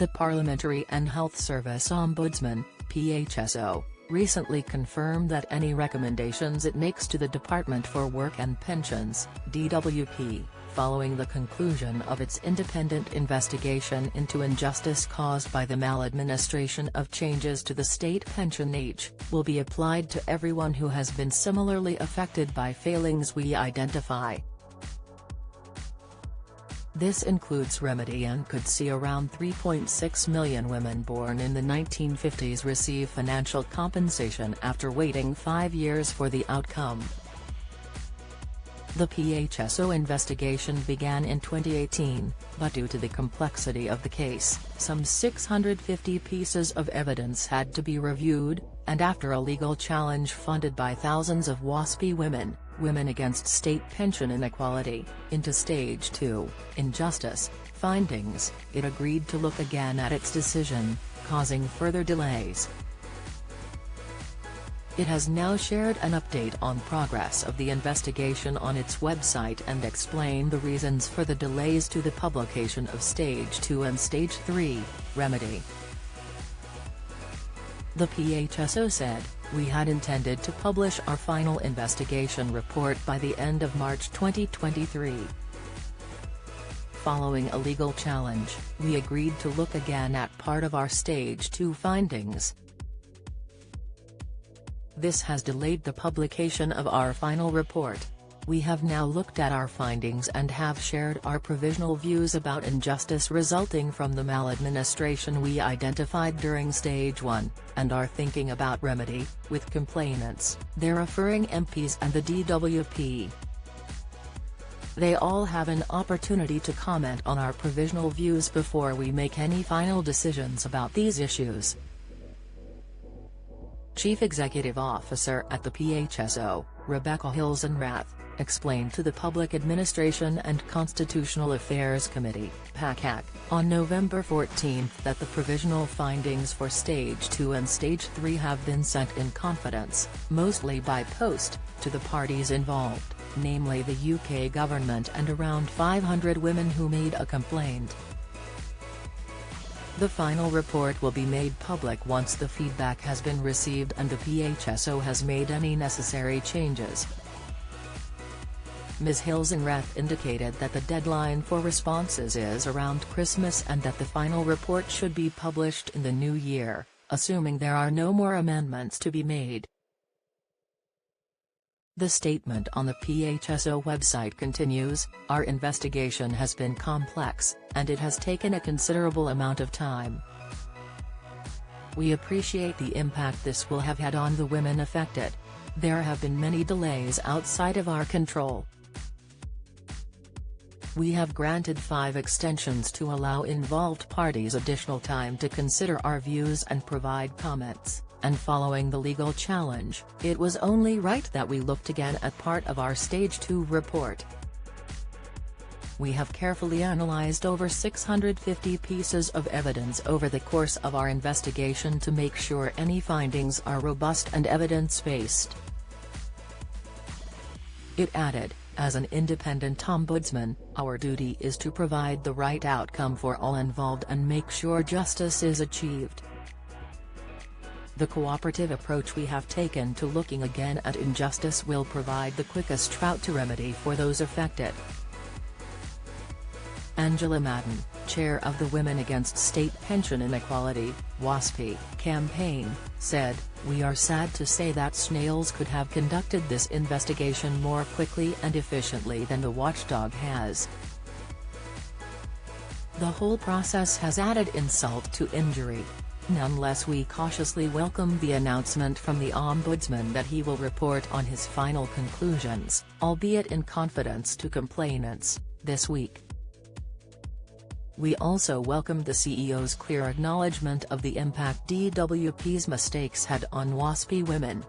The Parliamentary and Health Service Ombudsman, PHSO, recently confirmed that any recommendations it makes to the Department for Work and Pensions, DWP, following the conclusion of its independent investigation into injustice caused by the maladministration of changes to the state pension age, will be applied to everyone who has been similarly affected by failings we identify. This includes remedy and could see around 3.6 million women born in the 1950s receive financial compensation after waiting 5 years for the outcome. The PHSO investigation began in 2018, but due to the complexity of the case, some 650 pieces of evidence had to be reviewed, and after a legal challenge funded by thousands of WASPI women, Women Against State Pension Inequality, into Stage 2, Injustice, findings, it agreed to look again at its decision, causing further delays. It has now shared an update on progress of the investigation on its website and explained the reasons for the delays to the publication of Stage 2 and Stage 3, remedy. The PHSO said, "We had intended to publish our final investigation report by the end of March 2023. Following a legal challenge, we agreed to look again at part of our Stage 2 findings. This has delayed the publication of our final report. We have now looked at our findings and have shared our provisional views about injustice resulting from the maladministration we identified during Stage 1, and are thinking about remedy, with complainants, their referring MPs and the DWP. They all have an opportunity to comment on our provisional views before we make any final decisions about these issues." Chief Executive Officer at the PHSO, Rebecca Hilsenrath, explained to the Public Administration and Constitutional Affairs Committee (PACAC), on November 14 that the provisional findings for Stage 2 and Stage 3 have been sent in confidence, mostly by post, to the parties involved, namely the UK government and around 500 women who made a complaint. The final report will be made public once the feedback has been received and the PHSO has made any necessary changes. Ms. Hilsenrath indicated that the deadline for responses is around Christmas and that the final report should be published in the new year, assuming there are no more amendments to be made. The statement on the PHSO website continues, "Our investigation has been complex, and it has taken a considerable amount of time. We appreciate the impact this will have had on the women affected. There have been many delays outside of our control. We have granted 5 extensions to allow involved parties additional time to consider our views and provide comments, and following the legal challenge, it was only right that we looked again at part of our Stage 2 report. We have carefully analyzed over 650 pieces of evidence over the course of our investigation to make sure any findings are robust and evidence-based." It added, "As an independent ombudsman, our duty is to provide the right outcome for all involved and make sure justice is achieved. The cooperative approach we have taken to looking again at injustice will provide the quickest route to remedy for those affected." Angela Madden, chair of the Women Against State Pension Inequality (WASPI) campaign, said, "We are sad to say that Snails could have conducted this investigation more quickly and efficiently than the watchdog has. The whole process has added insult to injury. Nonetheless, we cautiously welcome the announcement from the Ombudsman that he will report on his final conclusions, albeit in confidence to complainants, this week. We also welcome the CEO's clear acknowledgement of the impact DWP's mistakes had on WASPI women.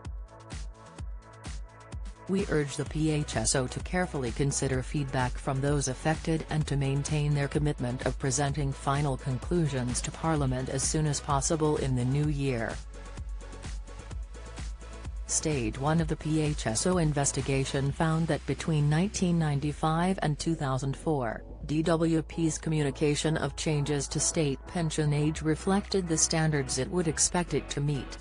We urge the PHSO to carefully consider feedback from those affected and to maintain their commitment of presenting final conclusions to Parliament as soon as possible in the new year." Stage 1 of the PHSO investigation found that between 1995 and 2004, DWP's communication of changes to state pension age reflected the standards it would expect it to meet.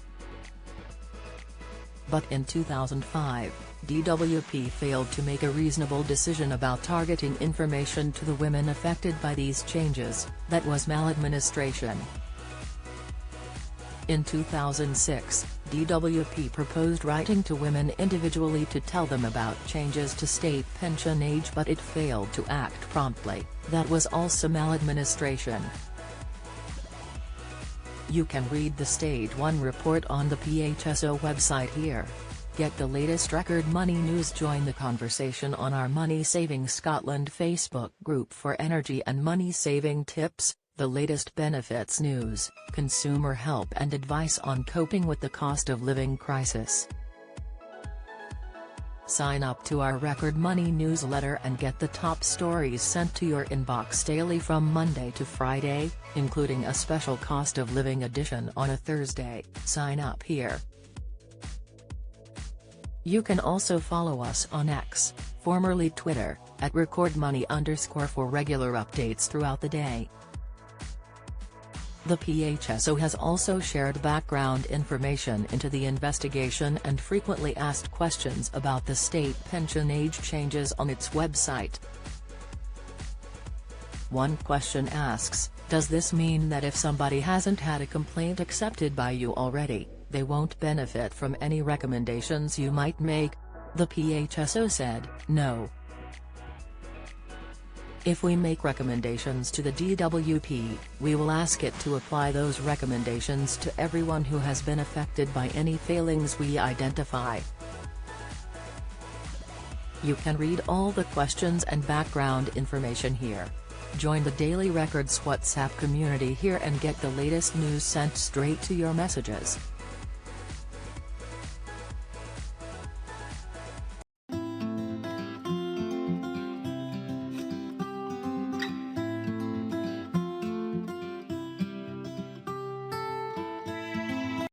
But in 2005, DWP failed to make a reasonable decision about targeting information to the women affected by these changes, that was maladministration. In 2006, DWP proposed writing to women individually to tell them about changes to state pension age, but it failed to act promptly. That was also maladministration. You can read the Stage 1 report on the PHSO website here. Get the latest record money news. Join the conversation on our Money Saving Scotland Facebook group for energy and money saving tips, the latest benefits news, consumer help and advice on coping with the cost of living crisis. Sign up to our Record Money newsletter and get the top stories sent to your inbox daily from Monday to Friday, including a special cost of living edition on a Thursday. Sign up here. You can also follow us on X, formerly Twitter, at @recordmoney_ for regular updates throughout the day. The PHSO has also shared background information into the investigation and frequently asked questions about the state pension age changes on its website. One question asks, does this mean that if somebody hasn't had a complaint accepted by you already, they won't benefit from any recommendations you might make? The PHSO said, no. If we make recommendations to the DWP, we will ask it to apply those recommendations to everyone who has been affected by any failings we identify. You can read all the questions and background information here. Join the Daily Records WhatsApp community here and get the latest news sent straight to your messages.